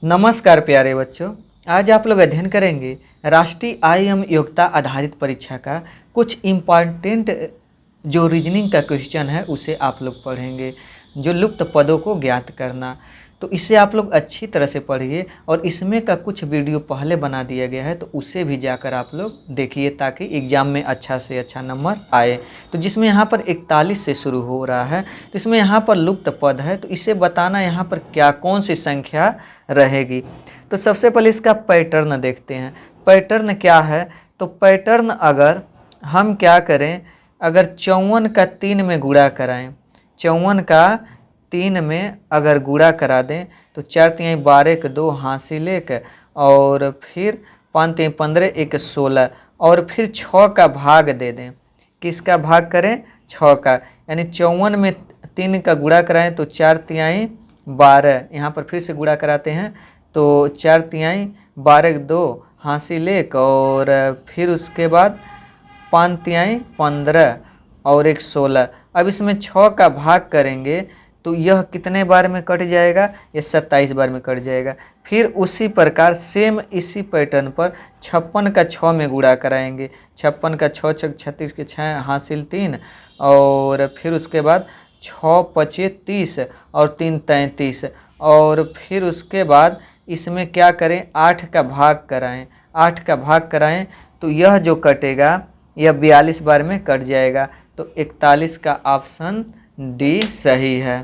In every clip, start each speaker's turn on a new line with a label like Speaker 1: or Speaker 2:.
Speaker 1: नमस्कार प्यारे बच्चों, आज आप लोग अध्ययन करेंगे राष्ट्रीय आय एवं योग्यता आधारित परीक्षा का कुछ इम्पॉर्टेंट जो रीजनिंग का क्वेश्चन है उसे आप लोग पढ़ेंगे। जो लुप्त पदों को ज्ञात करना, तो इसे आप लोग अच्छी तरह से पढ़िए और इसमें का कुछ वीडियो पहले बना दिया गया है तो उसे भी जाकर आप लोग देखिए ताकि एग्ज़ाम में अच्छा से अच्छा नंबर आए। तो जिसमें यहाँ पर 41 से शुरू हो रहा है, तो इसमें यहाँ पर लुप्त पद है, तो इसे बताना यहाँ पर क्या कौन सी संख्या रहेगी। तो सबसे पहले इसका पैटर्न देखते हैं। पैटर्न क्या है? तो पैटर्न अगर हम क्या करें, अगर 54 का 3 में गुणा कराएं, 54 का 3 में अगर गुणा करा दें तो 4 तिहाई 12 के 2 हासिल 1 और फिर 5 तिहाई 15 1 16 और फिर 6 का भाग दे दें। किसका भाग करें? 6 का, यानी 54 में 3 का गुणा कराएं तो 4 तिहाई 12, यहाँ पर फिर से गुणा कराते हैं तो 4 तिहाई 12 के 2 हासिल 1 और फिर उसके बाद 5 तिहाई 15 और 1 16। अब इसमें 6 का भाग करेंगे तो यह कितने बार में कट जाएगा? ये 27 बार में कट जाएगा। फिर उसी प्रकार सेम इसी पैटर्न पर 56 का 6 में गुणा कराएंगे। 56 का 6 6 36 के 6 हासिल 3 और फिर उसके बाद 6 पचे 30 और 3 33 और फिर उसके बाद इसमें क्या करें? 8 का भाग कराएं। 8 का भाग कराएं तो यह जो कटेगा यह 42 बार में कट जाएगा। तो 41 का ऑप्शन डी सही है।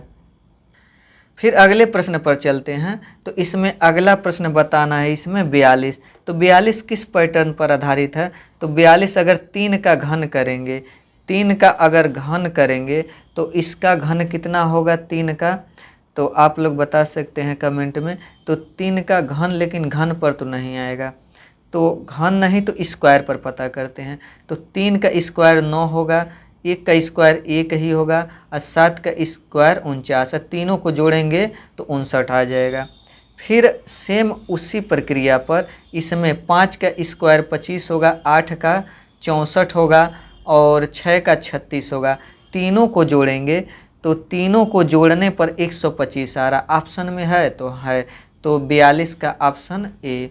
Speaker 1: फिर अगले प्रश्न पर चलते हैं। तो इसमें अगला प्रश्न बताना है, इसमें 42। तो 42 किस पैटर्न पर आधारित है? तो 42 अगर 3 का घन करेंगे, 3 का अगर घन करेंगे तो इसका घन कितना होगा 3 का? तो आप लोग बता सकते हैं कमेंट में। तो 3 का घन, लेकिन घन पर तो नहीं आएगा, तो घन नहीं तो स्क्वायर पर पता करते हैं। तो 3 का स्क्वायर 9 होगा, 1 का स्क्वायर 1 ही होगा और 7 का स्क्वायर 49, तीनों को जोड़ेंगे तो 59 आ जाएगा। फिर सेम उसी प्रक्रिया पर इसमें 5 का स्क्वायर 25 होगा, 8 का 64 होगा और 6 का 36 होगा। तीनों को जोड़ेंगे तो तीनों को जोड़ने पर 125 आ रहा। ऑप्शन में है तो है, तो 42 का ऑप्शन ए।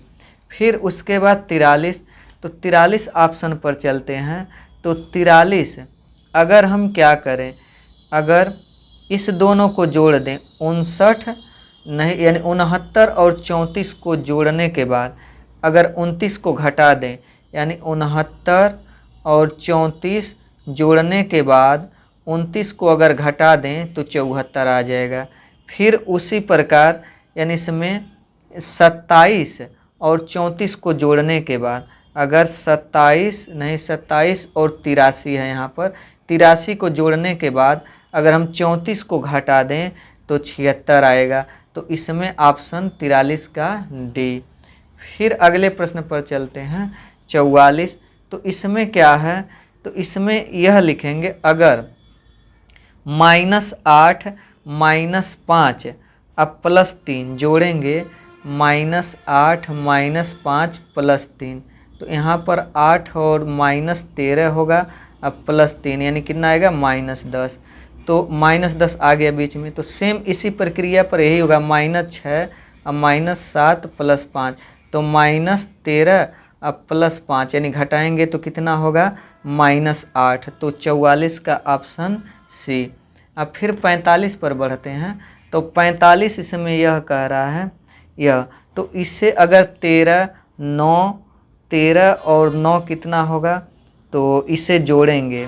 Speaker 1: फिर उसके बाद 43। तो 43 ऑप्शन पर चलते हैं। तो 43 अगर हम क्या करें, अगर इस दोनों को जोड़ दें 59 नहीं, यानी 69 और 34 को जोड़ने के बाद अगर 29 को घटा दें, यानी 69 और 34 जोड़ने के बाद 29 को अगर घटा दें तो 74 आ जाएगा। फिर उसी प्रकार यानी इसमें 27 और 34 को जोड़ने के बाद अगर 27 नहीं 27 और 83 है, यहाँ पर 83 को जोड़ने के बाद अगर हम 34 को घटा दें तो 76 आएगा। तो इसमें ऑप्शन 43 का डी। फिर अगले प्रश्न पर चलते हैं 44। तो इसमें क्या है? तो इसमें यह लिखेंगे, अगर -8 -5 अब +3 जोड़ेंगे, -8 -5 +3, तो यहाँ पर 8 और -13 होगा अब +3, यानी कितना आएगा? -10। तो -10 आ गया बीच में। तो सेम इसी प्रक्रिया पर यही होगा, -6 अब -7 +5, तो -13 अब +5, यानी घटाएंगे तो कितना होगा? -8। तो 44 का ऑप्शन सी। अब फिर 45 पर बढ़ते हैं। तो 45 इसमें यह कह रहा है यह, तो इससे अगर 13 और 9 कितना होगा? तो इसे जोड़ेंगे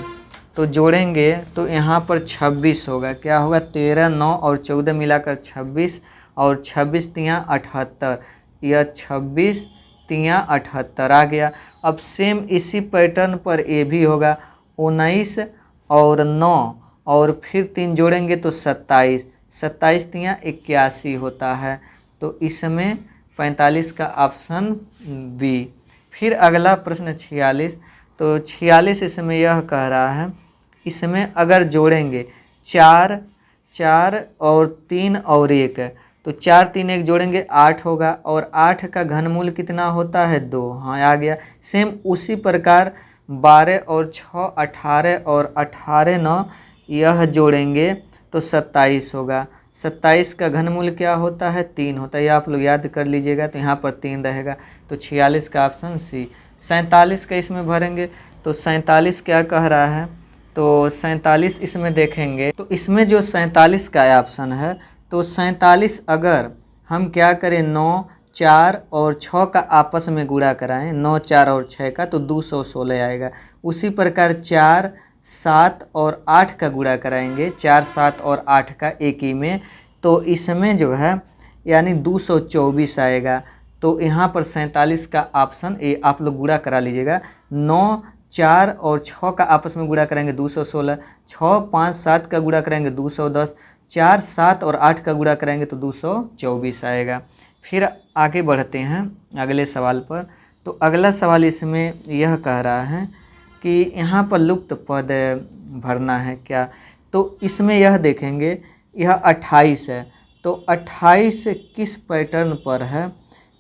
Speaker 1: तो यहाँ पर 26 होगा। क्या होगा? 13 9 और 14 मिलाकर 26 और 26 तियाँ 78, यह 26 तियाँ 78 आ गया। अब सेम इसी पैटर्न पर ए भी होगा, 19 और 9 और फिर 3 जोड़ेंगे तो 27, 27 तियाँ 81 होता है। तो इसमें 45 का ऑप्शन बी। फिर अगला प्रश्न 46। तो 46 इसमें यह कह रहा है, इसमें अगर जोड़ेंगे 4 और 3 और 1, तो 4 3 1 जोड़ेंगे 8 होगा और 8 का घनमूल कितना होता है? 2। हाँ आ गया। सेम उसी प्रकार 12 और 6 18 और 18 9 यह जोड़ेंगे तो 27 होगा। 27 का घनमूल क्या होता है 3 होता है, ये आप लोग याद कर लीजिएगा। तो यहाँ पर 3 रहेगा, तो 46 का ऑप्शन सी। 47 का इसमें भरेंगे तो 47 क्या कह रहा है, तो 47 इसमें देखेंगे तो इसमें जो 47 का ऑप्शन है, तो 47 अगर हम क्या करें 9, 4 और 6 का आपस में गुणा कराएं, 9, 4 और 6 का, तो 216 आएगा। उसी प्रकार 4, 7 और 8 का गुणा कराएंगे, 4, 7 और 8 का एक ही में, तो इसमें जो है यानी 224 आएगा। तो यहाँ पर 47 का ऑप्शन ए आप लोग गुणा करा लीजिएगा। 9, 4 और 6 का आपस में गुणा करेंगे 216, 6, 5, 7 का गुणा करेंगे 210, 4, 7 और 8 का गुणा करेंगे तो 224 आएगा। फिर आगे बढ़ते हैं अगले सवाल पर। तो अगला सवाल इसमें यह कह रहा है कि यहाँ पर लुप्त पद भरना है क्या, तो इसमें यह देखेंगे यह 28 है, तो 28 किस पैटर्न पर है।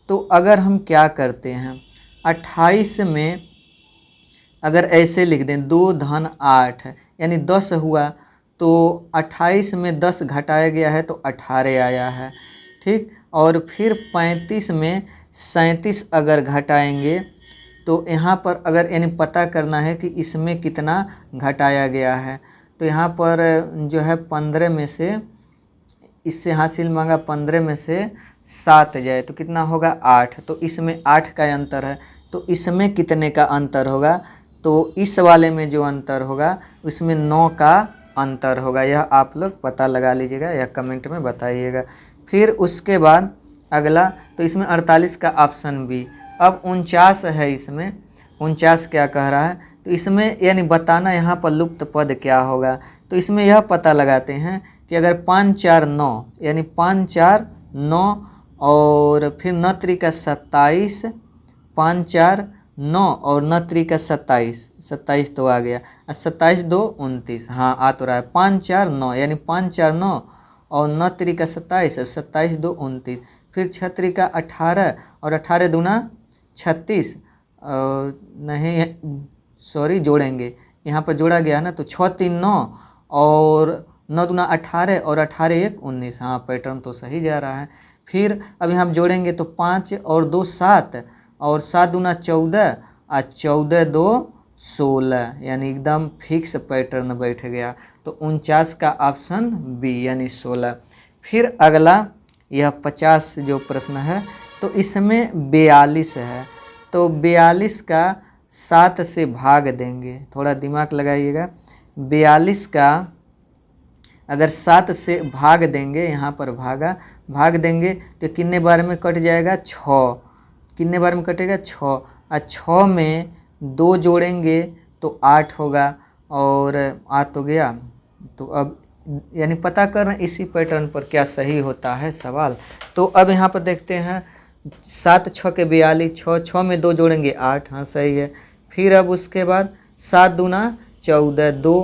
Speaker 1: तो अगर हम क्या करते हैं 28 में अगर ऐसे लिख दें 2 धन 8 यानी 10 हुआ, तो 28 में 10 घटाया गया है तो 18 आया है, ठीक। और फिर 35 में 37 अगर घटाएंगे तो यहाँ पर अगर यानी पता करना है कि इसमें कितना घटाया गया है, तो यहाँ पर जो है 15 में से इससे हासिल मांगा 15 में से 7 जाए तो कितना होगा 8, तो इसमें 8 का अंतर है, तो इसमें कितने का अंतर होगा, तो इस वाले में जो अंतर होगा उसमें 9 का अंतर होगा। यह आप लोग पता लगा लीजिएगा या कमेंट में बताइएगा। फिर उसके बाद अगला, तो इसमें 48 का ऑप्शन बी। अब 49 है, इसमें 49 क्या कह रहा है, तो इसमें यानी बताना यहाँ पर लुप्त पद क्या होगा। तो इसमें यह पता लगाते हैं कि अगर 5, 4, 9 यानी 5, 4, 9 और फिर 9 त्रिका 27, 5, 4, 9 और 9 त्रिका 27, 27 तो आ गया, 27, 2, 29, हाँ आ तो रहा है। 5, 4, 9 यानी 5, 4, 9 और 9 त्रिका 27, 27, 2, 29, फिर 6 त्रिका 18 और 18 दूना 36, और नहीं सॉरी जोड़ेंगे, यहाँ पर जोड़ा गया ना, तो 6, 3, 9 और 9 दूना 18 और 18, 1, 19, हाँ पैटर्न तो सही जा रहा है। फिर अब यहाँ जोड़ेंगे तो 5 और 2, 7 और 7 दूना 14 और 14, 2, 16, यानी एकदम फिक्स पैटर्न बैठ गया। तो 49 का ऑप्शन बी यानी 16। फिर अगला यह 50 जो प्रश्न है, तो इसमें 42 है, तो 42 का 7 से भाग देंगे, थोड़ा दिमाग लगाइएगा। 42 का अगर 7 से भाग देंगे, यहाँ पर भाग देंगे तो कितने बार में कट जाएगा 6, कितने बार में कटेगा 6, और 6 में 2 जोड़ेंगे तो 8 होगा, और 8 हो गया। तो अब यानी पता कर रहे हैं इसी पैटर्न पर क्या सही होता है सवाल। तो अब यहाँ पर देखते हैं 7, 6 के 42, 6 में 2 जोड़ेंगे 8, हाँ सही है। फिर अब उसके बाद 7 दूना 14, 2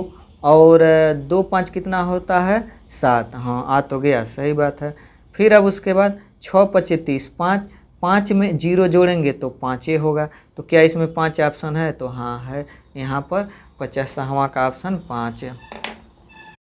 Speaker 1: और 2, 5 कितना होता है 7, हाँ आ तो गया, सही बात है। फिर अब उसके बाद 6, 5, 30, 5 में 0 जोड़ेंगे तो 5 होगा। तो क्या इसमें 5 ऑप्शन है, तो हाँ है, यहाँ पर 50वां का ऑप्शन 5 है।